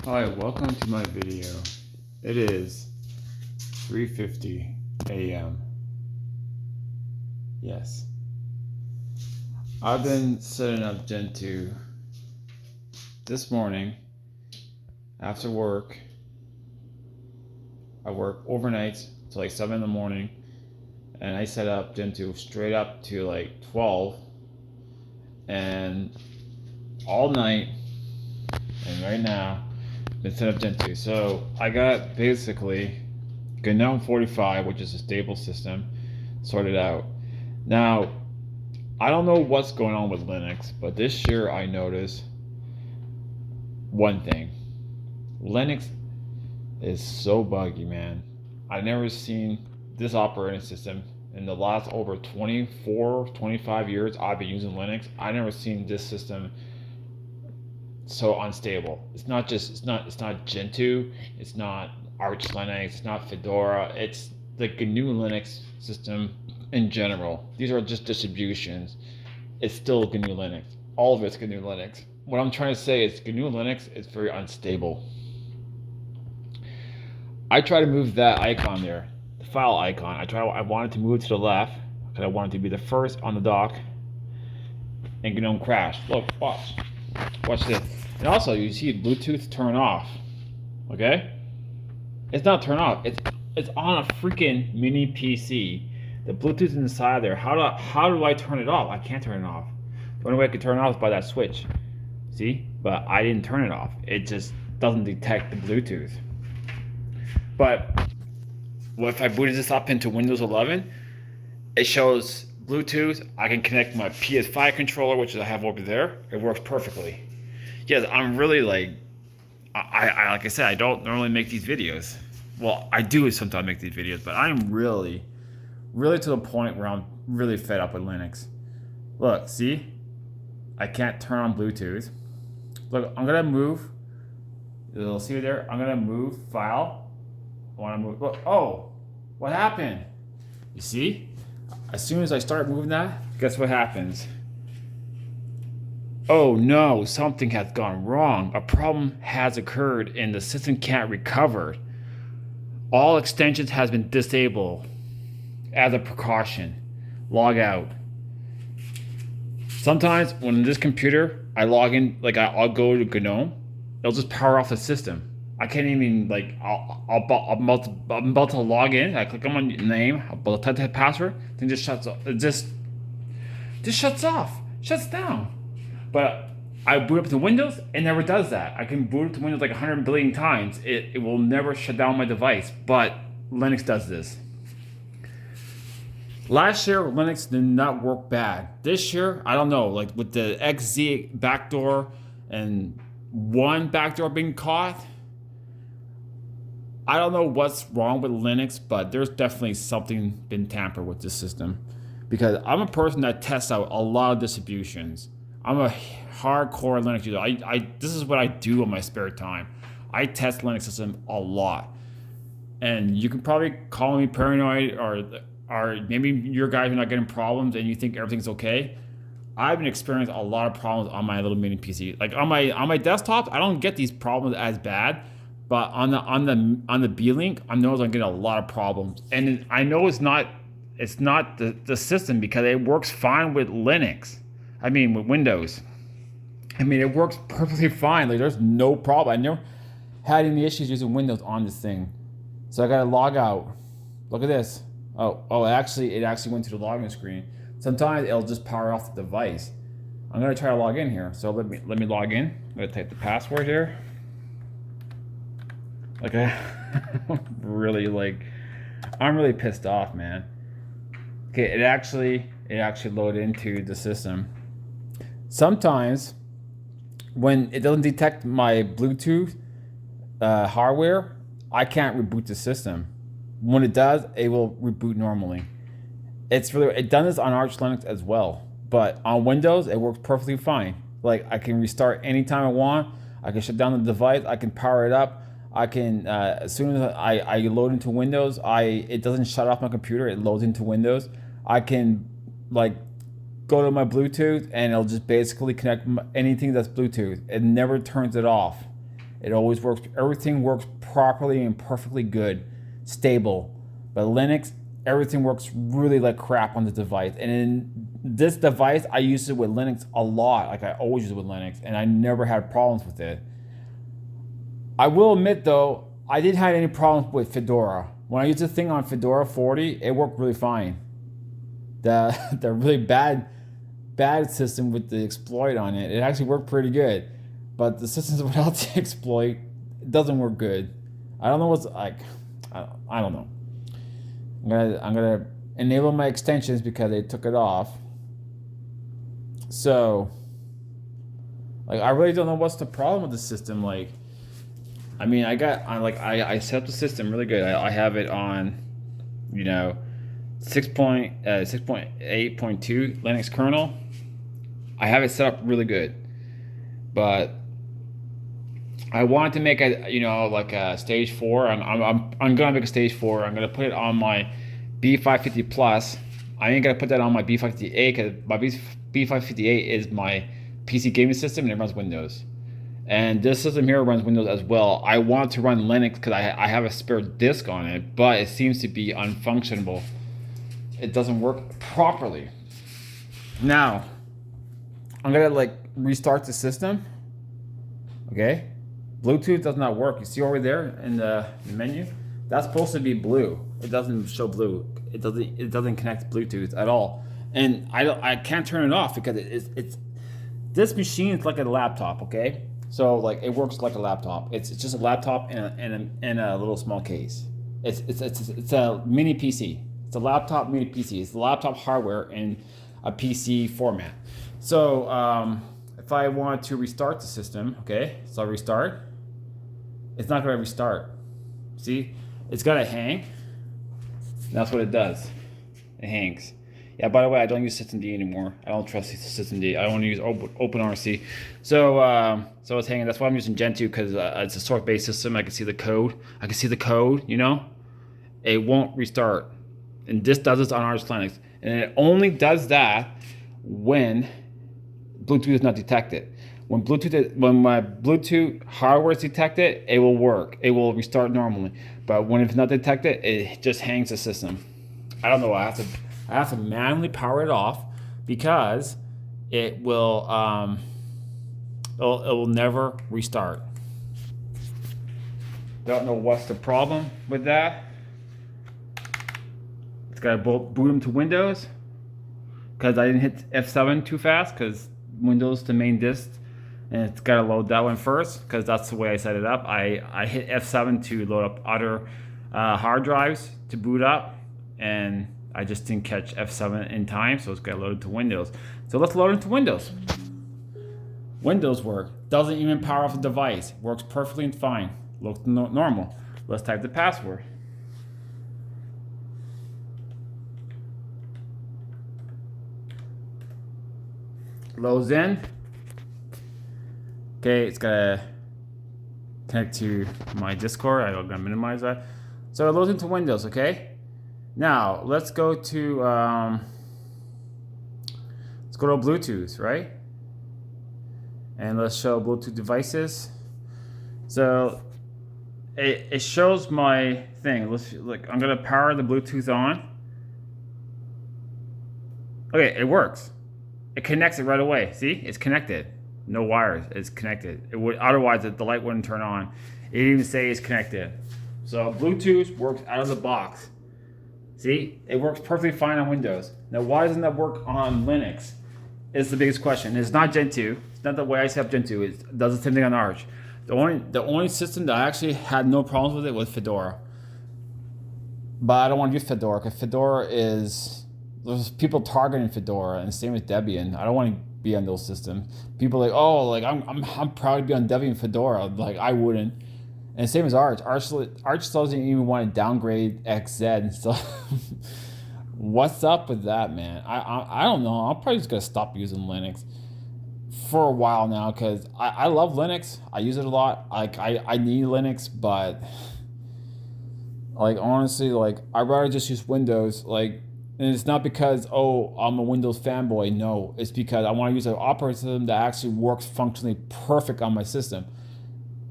Hi, welcome to my video. It is 3:50 a.m. Yes. I've been setting up Gentoo this morning after work. I work overnight till like 7 in the morning, and I set up Gentoo straight up to like 12 and all night, and right now been set up Gentoo. So I got basically GNU 45, which is a stable system, sorted out. Now, I don't know what's going on with Linux, but this year I noticed one thing. Linux is so buggy, man. I've never seen this operating system in the last over 24, 25 years I've been using Linux. I've never seen this system so unstable. It's not Gentoo, it's not Arch Linux, it's not Fedora, it's the GNU Linux system in general. These are just distributions. It's still GNU Linux. All of it's GNU Linux. What I'm trying to say is GNU Linux is very unstable. I try to move that icon there, the file icon. I wanted to move it to the left because I wanted to be the first on the dock, and GNOME crashed. Look, watch this. And also, you see Bluetooth turn off. Okay, it's not turn off. It's on a freaking mini PC. The Bluetooth is inside there. How do I turn it off? I can't turn it off. The only way I can turn it off is by that switch. See? But I didn't turn it off. It just doesn't detect the Bluetooth. But if I booted this up into Windows 11, it shows Bluetooth. I can connect my PS5 controller, which I have over there. It works perfectly. Yes, I'm really like I said, I don't normally make these videos. Well, I do sometimes make these videos, but I'm really to the point where I'm really fed up with Linux. Look, see? I can't turn on Bluetooth. Look, I'm gonna move. You'll see there. I'm gonna move file. I wanna move. Look, oh, what happened? You see? As soon as I start moving that, guess what happens? Oh no, something has gone wrong. A problem has occurred and the system can't recover. All extensions has been disabled. As a precaution, log out. Sometimes when this computer, I log in, like I'll go to GNOME, it'll just power off the system. I can't even like, I'm about to log in. I click on my name, I'm about to type the password, then just shuts off. It just shuts off, shuts down. But I boot up to Windows, it never does that. I can boot up to Windows like 100 billion times. It will never shut down my device, but Linux does this. Last year, Linux did not work bad. This year, I don't know, like with the XZ backdoor and one backdoor being caught, I don't know what's wrong with Linux, but there's definitely something been tampered with this system. Because I'm a person that tests out a lot of distributions. I'm a hardcore Linux user. This is what I do in my spare time. I test Linux system a lot. And you can probably call me paranoid or maybe your guys are not getting problems and you think everything's okay. I've been experiencing a lot of problems on my little mini PC. Like on my desktop, I don't get these problems as bad, but on the B-Link, I know I'm getting a lot of problems. And I know it's not the system because it works fine with Linux. I mean with Windows. I mean it works perfectly fine. Like there's no problem. I never had any issues using Windows on this thing. So I gotta log out. Look at this. Oh, it actually went to the login screen. Sometimes it'll just power off the device. I'm gonna try to log in here. So let me log in. I'm gonna type the password here. Okay, I'm really pissed off, man. Okay, it actually loaded into the system. Sometimes when it doesn't detect my Bluetooth hardware, I can't reboot the system. When it does, it will reboot normally. It done this on Arch Linux as well, but on Windows it works perfectly fine. Like I can restart anytime I want. I can shut down the device. I can power it up. I can as soon as I load into Windows, it doesn't shut off my computer. It loads into Windows. I can like go to my Bluetooth and it'll just basically connect anything that's Bluetooth. It never turns it off. It always works. Everything works properly and perfectly good, stable. But Linux, everything works really like crap on the device. And in this device, I use it with Linux a lot. Like I always use it with Linux, and I never had problems with it. I will admit though, I didn't have any problems with Fedora. When I used the thing on Fedora 40, it worked really fine. The really bad system with the exploit on it, it actually worked pretty good. But the systems without the exploit, it doesn't work good. I don't know what's like. I don't know. I'm gonna enable my extensions because they took it off. So, like, I really don't know what's the problem with the system. Like, I mean, I set up the system really good. I have it on, 6.8.2 Linux kernel. I have it set up really good, but I wanted to make a stage 4. I'm gonna make a stage 4. I'm gonna put it on my B550 Plus. I ain't gonna put that on my B550A because my B550A is my PC gaming system and it runs Windows. And this system here runs Windows as well. I want to run Linux because I have a spare disk on it, but it seems to be unfunctionable. It doesn't work properly. Now, I'm gonna restart the system. Okay, Bluetooth does not work. You see over there in the menu? That's supposed to be blue. It doesn't show blue. It doesn't connect to Bluetooth at all. And I can't turn it off because it's this machine is like a laptop. Okay, so it works like a laptop. It's just a laptop in a little small case. It's a mini PC. It's a laptop mini PC. It's laptop hardware in a PC format. So if I want to restart the system, okay, so I'll restart. It's not going to restart. See, it's got to hang. That's what it does. It hangs. Yeah, by the way, I don't use systemd anymore. I don't trust systemd. I want to use OpenRC. So it's hanging. That's why I'm using GNU because it's a source-based system. I can see the code. It won't restart. And this does this on Arch Linux. And it only does that when Bluetooth is not detected. When my Bluetooth hardware is detected, it will work. It will restart normally. But when it's not detected, it just hangs the system. I don't know. I have to manually power it off because it will never restart. Don't know what's the problem with that. It's got to boot them to Windows because I didn't hit F7 too fast because Windows to main disk, and it's got to load that one first because that's the way I set it up. I hit F7 to load up other hard drives to boot up, and I just didn't catch F7 in time, so it's got loaded to Windows. So let's load it to Windows. Windows work. Doesn't even power off the device. Works perfectly and fine. Looks normal. Let's type the password. Loads in. Okay, it's gotta connect to my Discord. I'm gonna minimize that. So it loads into Windows, okay? Now let's go to Bluetooth, right? And let's show Bluetooth devices. So it shows my thing. I'm gonna power the Bluetooth on. Okay, it works. It connects it right away. See, it's connected. No wires. It's connected. It would otherwise the light wouldn't turn on. It didn't even say it's connected. So Bluetooth works out of the box. See, it works perfectly fine on Windows. Now, why doesn't that work on Linux? Is the biggest question. It's not Gentoo. It's not the way I set up Gentoo. It does the same thing on Arch. The only system that I actually had no problems with it was Fedora. But I don't want to use Fedora because Fedora there's people targeting Fedora, and the same with Debian. I don't want to be on those systems. People I'm proud to be on Debian and Fedora. I wouldn't. And same as Arch. Arch doesn't even want to downgrade XZ and stuff. What's up with that, man? I don't know. I'm probably just gonna stop using Linux for a while now because I love Linux. I use it a lot. I need Linux, but honestly, I'd rather just use Windows. And it's not because I'm a Windows fanboy. No, it's because I want to use an operating system that actually works functionally perfect on my system.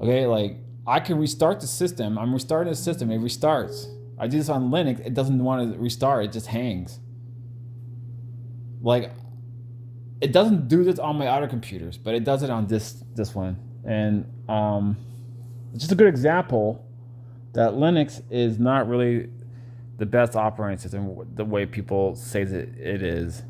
Okay, like I can restart the system. I'm restarting the system. It restarts. I do this on Linux. It doesn't want to restart. It just hangs. Like it doesn't do this on my other computers, but it does it on this one. And it's just a good example that Linux is not really the best operating system the way people say that it is.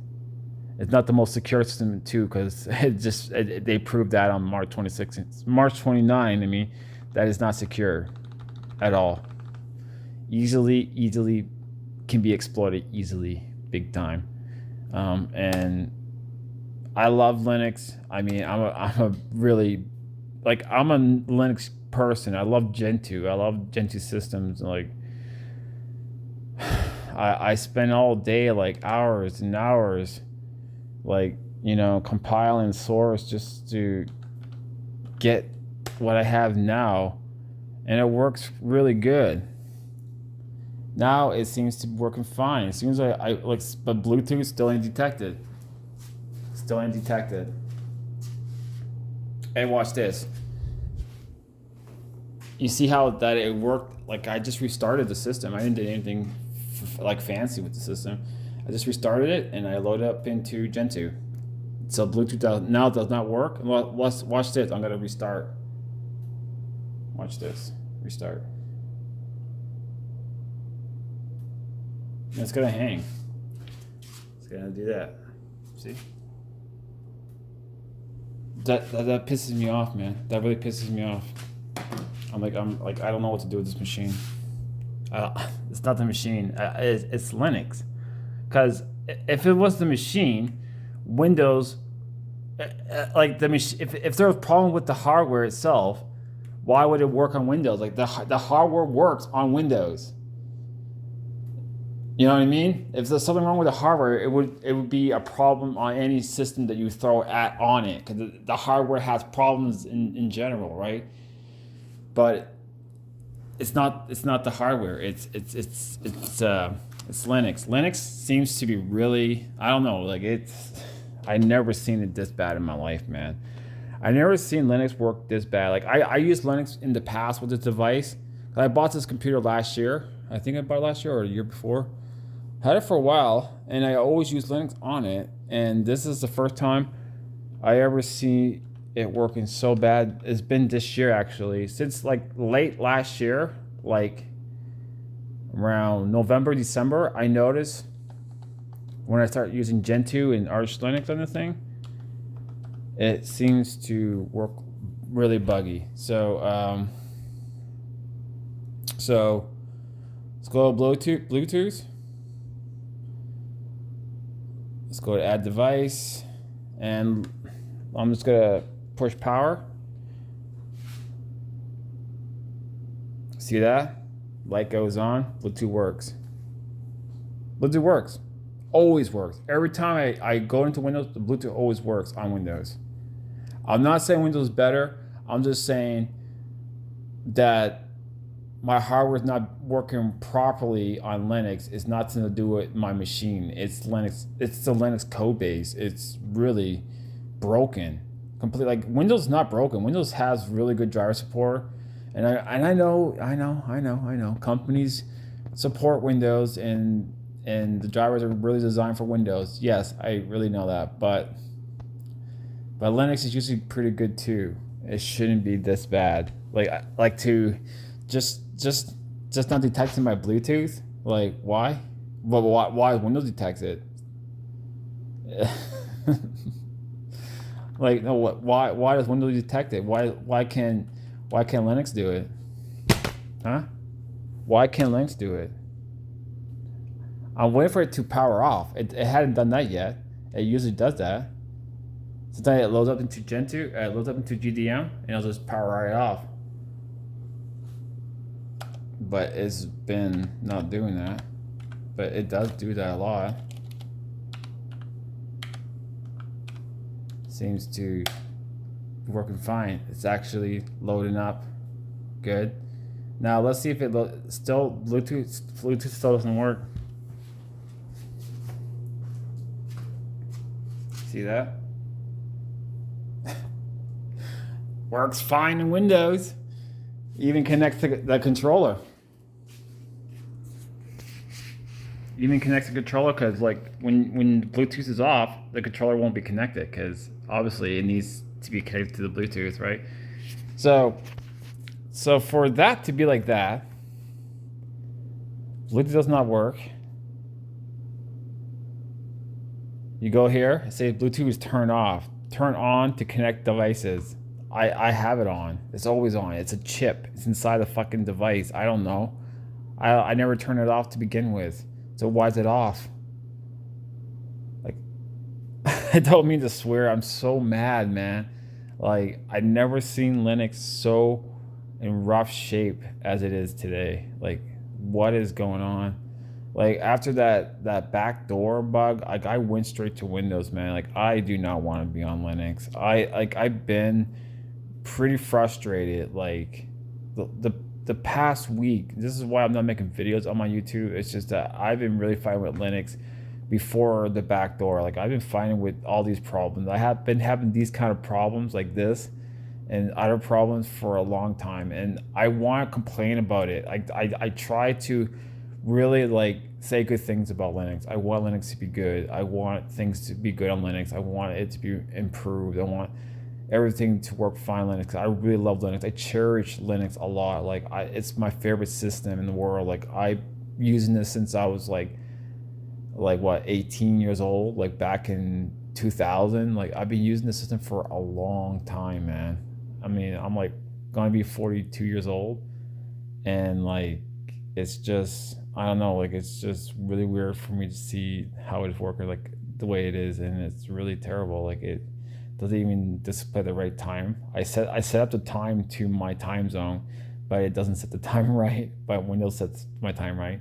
It's not the most secure system too, because they proved that on March 26th, March 29. I mean, that is not secure at all. Easily can be exploited easily, big time. And I love Linux. I mean, I'm a really I'm a Linux person. I love Gentoo. I love Gentoo systems. Like I spend all day like hours and hours compiling source just to get what I have now, and it works really good. Now it seems to be working fine. It seems but Bluetooth still undetected. Still undetected. And watch this. You see how that it worked? Like I just restarted the system. I didn't do anything fancy with the system. I just restarted it and I loaded up into Gentoo. So Bluetooth now does not work. Watch this. I'm gonna restart. Watch this. Restart. And it's gonna hang. It's gonna do that. See? That pisses me off, man. That really pisses me off. I'm like I don't know what to do with this machine. It's not the machine. It's Linux. Because if it was the machine, Windows, if there was a problem with the hardware itself, why would it work on Windows? Like the hardware works on Windows. You know what I mean? If there's something wrong with the hardware, it would be a problem on any system that you throw on it, because the hardware has problems in general, right? But it's not the hardware. It's Linux. Linux seems to be really, I don't know, I never seen it this bad in my life, man. I never seen Linux work this bad. Like I used Linux in the past with this device. I bought this computer last year. I think I bought it last year or the year before. Had it for a while, and I always used Linux on it. And this is the first time I ever see it working so bad. It's been this year actually, since late last year, around November, December, I noticed when I start using Gentoo and Arch Linux on the thing, it seems to work really buggy. So let's go to Bluetooth. Let's go to add device, and I'm just gonna push power. See that? Light goes on, Bluetooth works. Bluetooth works. Always works. Every time I go into Windows, the Bluetooth always works on Windows. I'm not saying Windows is better. I'm just saying that my hardware is not working properly on Linux. It's nothing to do with my machine. It's Linux. It's the Linux code base. It's really broken. Completely. Windows is not broken. Windows has really good driver support. And I know. Companies support Windows and the drivers are really designed for Windows. Yes, I really know that. But Linux is usually pretty good too. It shouldn't be this bad. To just not detecting my Bluetooth. Why? But why Windows detects it? No. Why does Windows detect it? Why can't Linux do it? Huh? Why can't Linux do it? I'm waiting for it to power off. It hadn't done that yet. It usually does that. Sometimes it loads up into Gentoo, it loads up into GDM, and it'll just power right off. But it's been not doing that. But it does do that a lot. Seems to be working fine. It's actually loading up good. Now let's see if it still Bluetooth still doesn't work. See that? Works fine in Windows. Even connects to the controller. Even connects to the controller because like when Bluetooth is off, the controller won't be connected because obviously it needs to be connected to the Bluetooth, right? So for that to be like that, Bluetooth does not work. You go here, say Bluetooth is turned off. Turn on to connect devices. I have it on. It's always on. It's a chip. It's inside the fucking device. I don't know. I never turn it off to begin with. So why is it off? Like, I don't mean to swear. I'm so mad, man. Like, I've never seen Linux so in rough shape as it is today. Like, what is going on? Like, after that backdoor bug, like I went straight to Windows, man. Like, I do not want to be on Linux. I've been pretty frustrated. Like, the past week, this is why I'm not making videos on my YouTube. It's just that I've been really fighting with Linux before the backdoor. Like, I've been fighting with all these problems. I have been having these kind of problems like this and other problems for a long time, and I want to complain about it. I try to really like say good things about Linux. I want Linux to be good. I want things to be good on Linux. I want it to be improved. I want everything to work fine Linux. I really love Linux. I cherish Linux a lot. Like it's my favorite system in the world. Like I using this since I was like what 18 years old, like back in 2000. Like I've been using the system for a long time, man. I mean, I'm like gonna be 42 years old, and like it's just I don't know, like it's just really weird for me to see how it's working like the way it is, and it's really terrible. Like it doesn't even display the right time. I set up the time to my time zone, but it doesn't set the time right. But Windows sets my time right.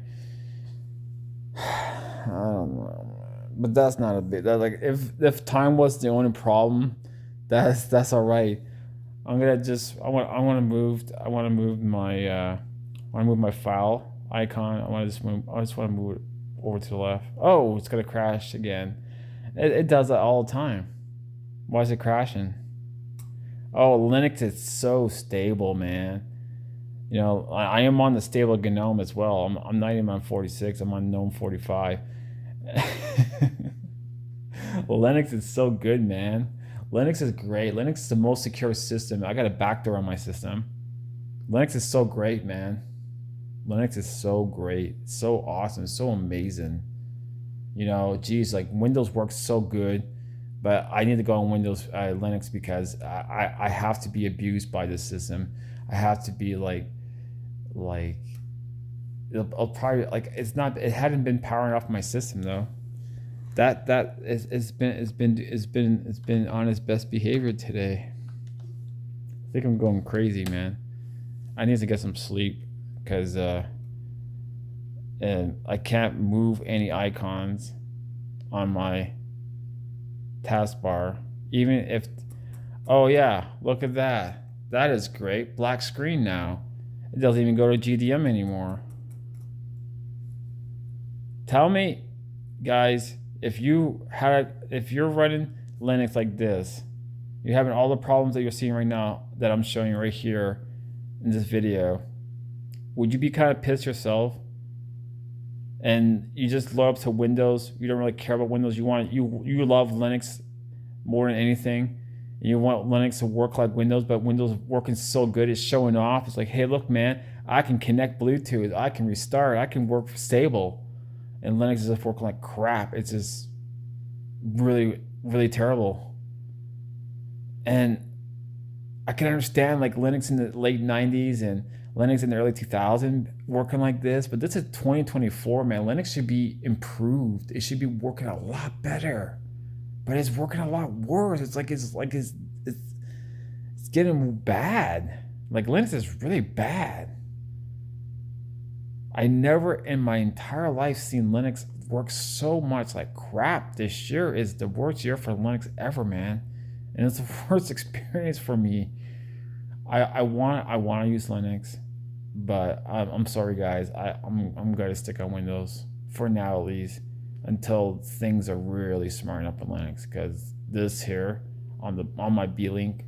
I don't know, but that's not a big. That like if time was the only problem, that's all right. I'm gonna just I want to move my file icon. I just want to move it over to the left. Oh, it's gonna crash again. It does that all the time. Why is it crashing? Oh, Linux is so stable, man. You know, I am on the stable GNOME as well. I'm not even on 46. I'm on GNOME 45. Linux is so good, man. Linux is great. Linux is the most secure system. I got a backdoor on my system. Linux is so great, man. Linux is so great, so awesome, so amazing. You know, geez, like Windows works so good, but I need to go on Windows Linux because I have to be abused by this system. I have to be like I'll probably like it hadn't been powering off my system though. It's been on its best behavior today. I think I'm going crazy, man. I need to get some sleep because and I can't move any icons on my taskbar. Even if, oh yeah, look at that. That is great. Black screen now. It doesn't even go to GDM anymore. Tell me, guys, if you're running Linux like this, you're having all the problems that you're seeing right now that I'm showing you right here in this video, would you be kind of pissed yourself? And you just load up to Windows. You don't really care about Windows. You love Linux more than anything. You want Linux to work like Windows, but Windows working so good, it's showing off. It's like, hey, look, man, I can connect Bluetooth. I can restart. I can work stable. And Linux is just working like crap. It's just really, really terrible. And I can understand like Linux in the late 90s and Linux in the early 2000s working like this, but this is 2024, man. Linux should be improved. It should be working a lot better, but it's working a lot worse. It's getting bad. Like Linux is really bad. I never in my entire life seen Linux work so much like crap. This year is the worst year for Linux ever, man, and it's the worst experience for me. I want to use Linux, but I'm sorry, guys. I'm gonna stick on Windows for now, at least, until things are really smarting up in Linux. Because this here on my B-Link,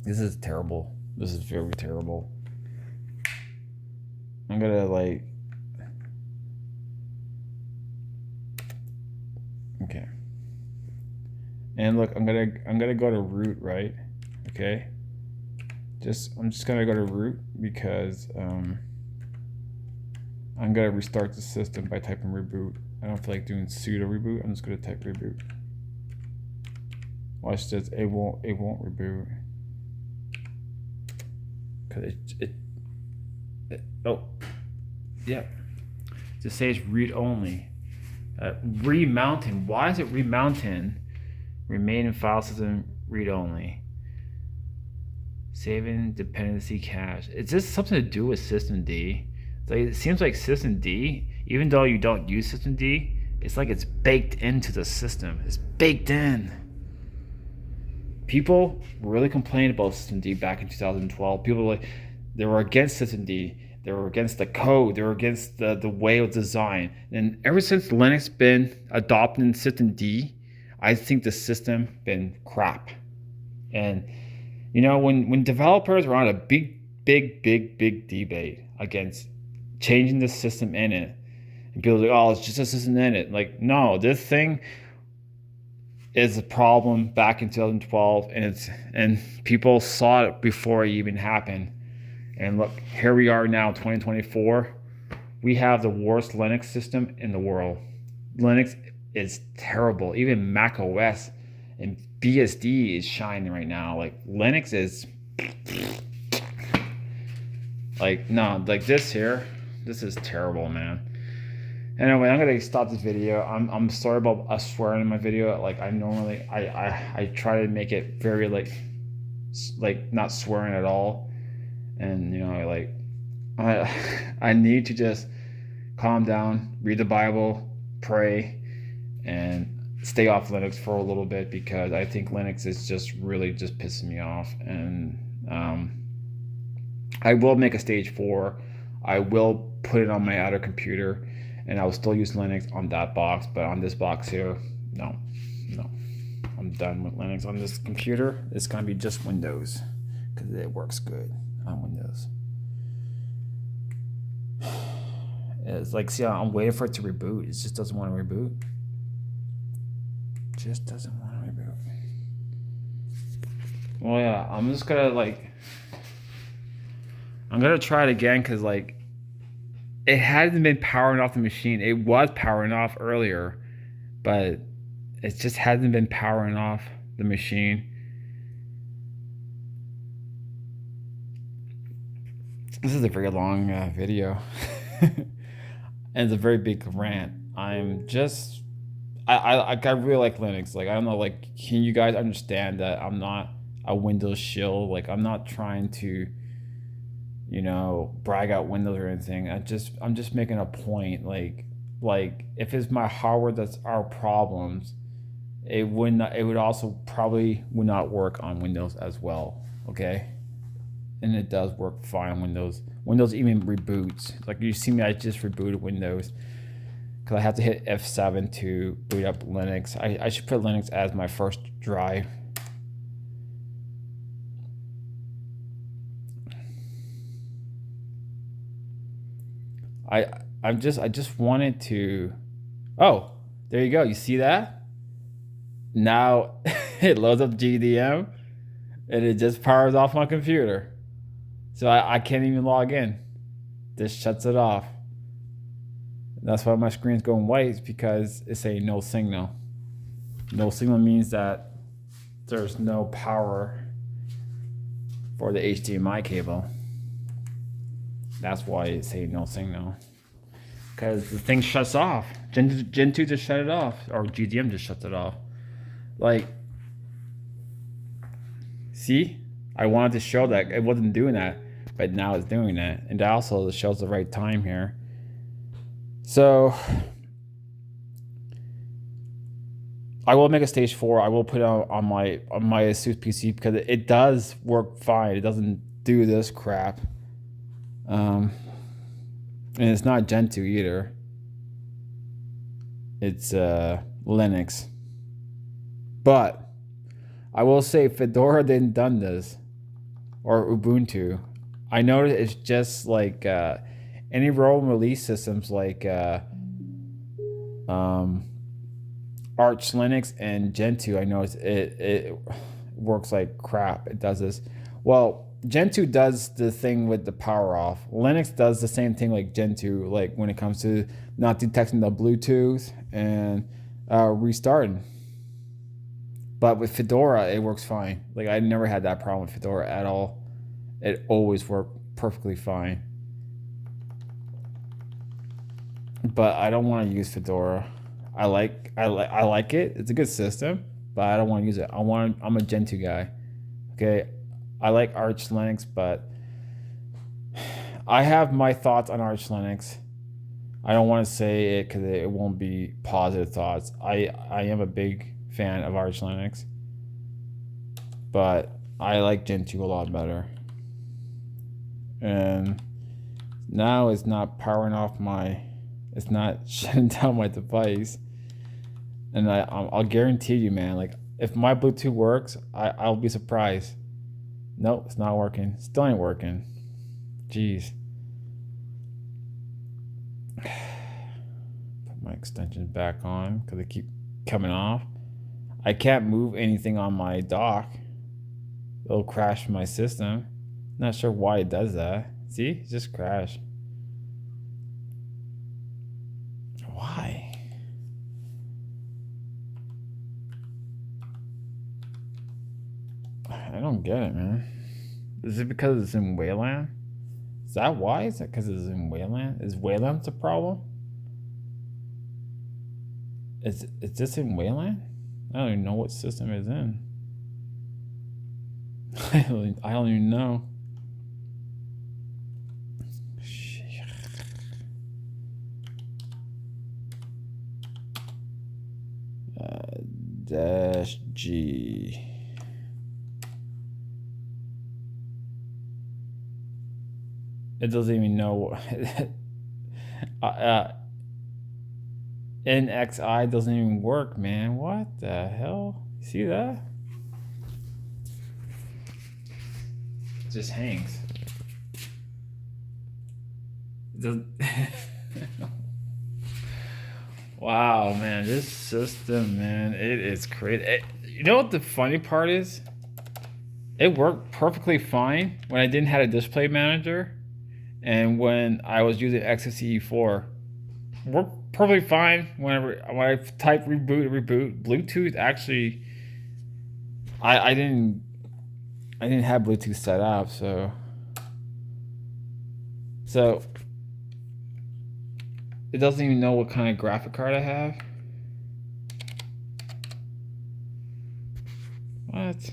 this is terrible. This is very terrible. I'm gonna like, okay. And look, I'm gonna go to root, right? Okay. I'm just gonna go to root because I'm gonna restart the system by typing reboot. I don't feel like doing sudo reboot. I'm just gonna type reboot. Watch this. It won't reboot because oh yeah. Just say it's read only. Remounting. Why is it remounting? Remain in file system read only. Saving dependency cache. Is this something to do with systemd? Like, it seems like systemd, even though you don't use systemd, it's like it's baked into the system. It's baked in. People really complained about systemd back in 2012. People were like, they were against systemd. They were against the code. They were against the way it was designed. And ever since Linux been adopting systemd, I think the system been crap. And you know, when developers were on a big debate against changing the system in it, and people are like, oh, it's just a system in it. Like, no, this thing is a problem back in 2012, and people saw it before it even happened. And look, here we are now, 2024. We have the worst Linux system in the world. Linux is terrible. Even Mac OS and BSD is shining right now. Like, Linux is like, no, like this here, this is terrible, man. Anyway, I'm gonna stop this video. I'm sorry about us swearing in my video. Like, I normally I try to make it very like not swearing at all. And you know, like, I need to just calm down, read the Bible, pray, and stay off Linux for a little bit, because I think Linux is just really just pissing me off. And I will make a stage 4. I will put it on my other computer, and I will still use Linux on that box. But on this box here, no, I'm done with Linux on this computer. It's gonna be just Windows because it works good on Windows. It's like, see, I'm waiting for it to reboot. It just doesn't want to reboot. Just doesn't want to reboot. Well, yeah, I'm just gonna I'm gonna try it again, because like, it hasn't been powering off the machine. It was powering off earlier, but it just hasn't been powering off the machine. This is a very long video. And it's a very big rant. I really like Linux. Like, I don't know, like, can you guys understand that I'm not a Windows shill? Like, I'm not trying to, you know, brag out Windows or anything. I'm just making a point. Like if it's my hardware that's our problems, it would also probably would not work on Windows as well. Okay. And it does work fine on Windows. Windows even reboots. Like, you see me, I just rebooted Windows because I have to hit F7 to boot up Linux. I should put Linux as my first drive. I just wanted to. Oh, there you go. You see that? Now it loads up GDM and it just powers off my computer. So I can't even log in. This shuts it off. That's why my screen's going white, is because it's saying no signal. No signal means that there's no power for the HDMI cable. That's why it's saying no signal. Because the thing shuts off. Gen 2 just shut it off. Or GDM just shuts it off. Like, see? I wanted to show that it wasn't doing that, but now it's doing that. And that also shows the right time here. So I will make a stage 4. I will put it on my ASUS PC, because it does work fine. It doesn't do this crap. And it's not Gen 2 either. It's Linux. But I will say, Fedora didn't done this, or Ubuntu. I noticed it's just like Any roll and release systems like Arch Linux and Gentoo, I know it works like crap. It does this. Well, Gentoo does the thing with the power off. Linux does the same thing like Gentoo, like when it comes to not detecting the Bluetooth and restarting. But with Fedora, it works fine. Like I never had that problem with Fedora at all. It always worked perfectly fine. But I don't want to use Fedora. I like it. It's a good system, but I don't want to use it. I'm a Gentoo guy. Okay, I like Arch Linux, but I have my thoughts on Arch Linux. I don't want to say it because it won't be positive thoughts. I am a big fan of Arch Linux, but I like Gentoo a lot better. And now it's not powering off it's not shutting down my device. And I'll guarantee you, man, like if my Bluetooth works, I'll be surprised. Nope, it's not working. Still ain't working. Jeez. Put my extensions back on because they keep coming off. I can't move anything on my dock. It'll crash my system. Not sure why it does that. See, it just crashed. Why? I don't get it, man. Is it because it's in Wayland? Is that why? Is it because it's in Wayland? Is Wayland the problem? Is this in Wayland? I don't even know what system it's in. I don't even know. -G. It doesn't even know. NXI doesn't even work, man. What the hell? You see that? It just hangs. It doesn't. Wow, man, this system, man, it is crazy. You know what the funny part is? It worked perfectly fine when I didn't have a display manager, and when I was using XFCE4, worked perfectly fine. When I type reboot, Bluetooth actually, I didn't have Bluetooth set up, so it doesn't even know what kind of graphic card I have. What?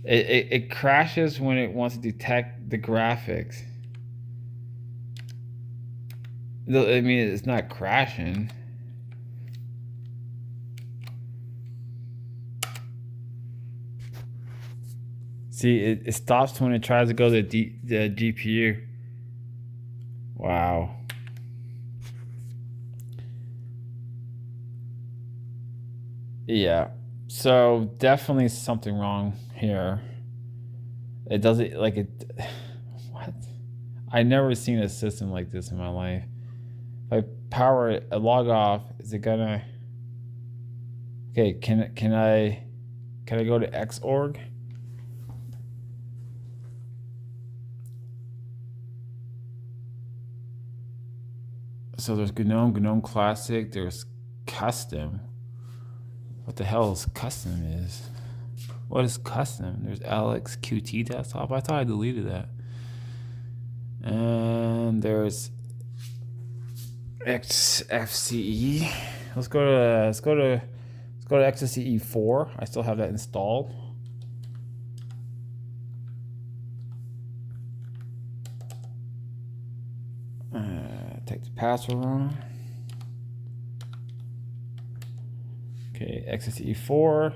It crashes when it wants to detect the graphics. I mean, it's not crashing. See, it stops when it tries to go to the GPU. Wow. Yeah. So definitely something wrong here. It doesn't like it. What? I never seen a system like this in my life. If I power it, I log off. Is it gonna? Okay. Can I go to Xorg? So there's GNOME Classic. There's Custom. What the hell is Custom is? What is Custom? There's Alex Qt Desktop. I thought I deleted that. And there's XFCE. Let's go to XFCE 4. I still have that installed. Take the password wrong. Okay, XFCE 4.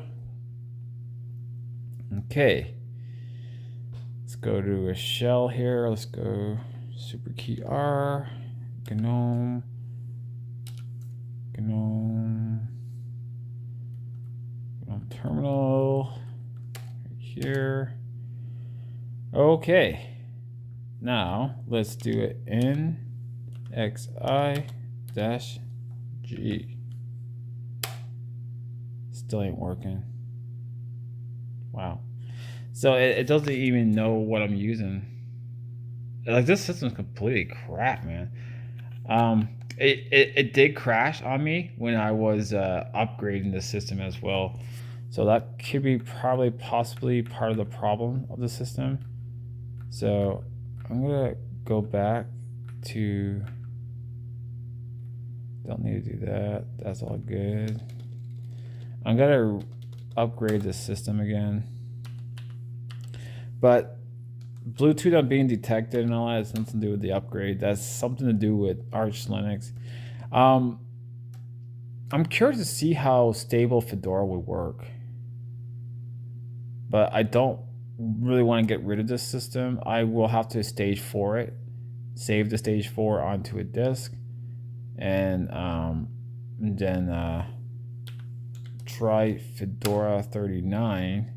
Okay. Let's go to a shell here. Let's go super key R, GNOME terminal right here. Okay. Now let's do it in xi-g. Still ain't working. Wow. So it doesn't even know what I'm using. Like, this system's completely crap, man. It did crash on me when I was upgrading the system as well. So that could be possibly part of the problem of the system. So I'm gonna go back to, don't need to do that. That's all good. I'm gonna upgrade the system again. But Bluetooth not being detected and all that has nothing to do with the upgrade. That's something to do with Arch Linux. I'm curious to see how stable Fedora would work. But I don't really want to get rid of this system. I will have to stage 4 it, save the stage 4 onto a disk, and then try Fedora 39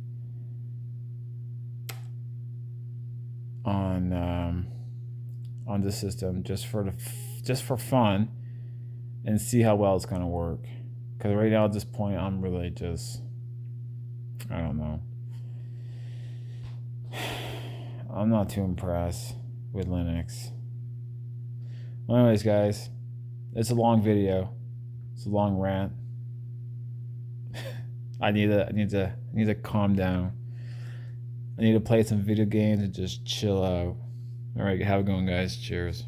on the system just for fun, and see how well it's gonna work. Because right now at this point, I'm really just, I don't know. I'm not too impressed with Linux. Well, anyways, guys, it's a long video. It's a long rant. I need to calm down. I need to play some video games and just chill out. All right, have a good one, guys. Cheers.